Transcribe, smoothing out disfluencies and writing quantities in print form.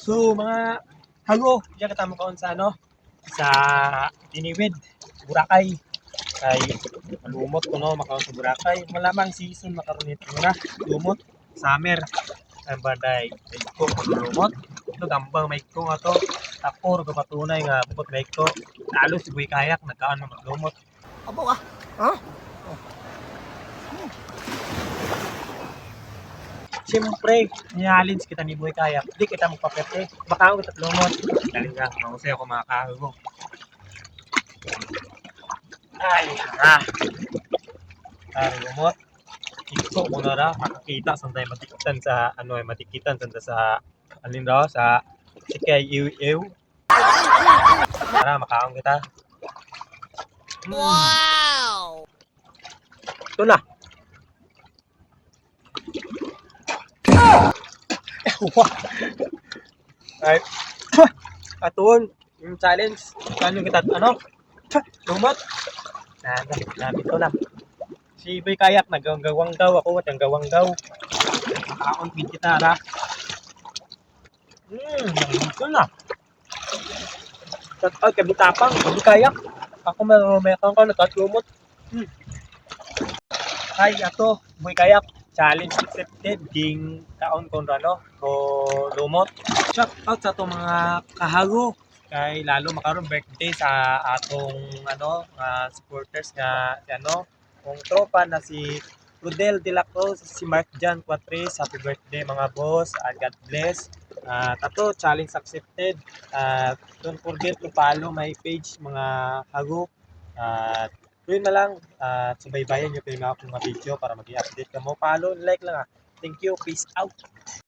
So mga hago, diyan katamo kaon sa ano sa Tiniwid, Boracay. Kay malumot ko no makaon sa Boracay. Malamang season makaron nito na lumot summer. Ang baday ko lumot. Ito gambang may ko nga to. Tapor ko patunay nga bukod may ko. Lalo si Boy Kayak nagkaan na maglumot. Abo ah. Ha? Siyempre, nihalins kita ni Boy Kayak. Di kita magpapete. Baka ako kita lumot. Dahil nga, mahusay ako mga kahago. Ay, ha. Lumot. Ikso ko na ra. Makakita saan tayo matikitan sa, ano eh, matikitan sa, alin raw, sa sikay iw-iw. Tara, makaon kita. Wow! Ito na. Ay, atuon, yung challenge. Kano kita, ano? Lumot. Nabi ko lang. Si Boy Kayak naggawang daw ako at gawang daw. Makaon din kita ra. Ito na. Ay, kabitapang, Boy Kayak. Ako may akong ka natatlumot. Ay, ato, Boy Kayak. Challenge accepted. Ding kaon kung ano, o lumot. Shout out sa itong mga kahago. Kay lalo makaroon birthday sa atong ano, supporters nga ano, kung tropa na si Rudel De La Cruz, si Mark Jan Quatres, happy birthday mga boss, and God bless. Tato, challenge accepted. Don't forget to follow my page mga hago. Yun na lang, subaybayan nyo kayo mga akong mga video para mag-i-update ka mo. Follow, like lang. Thank you, peace out.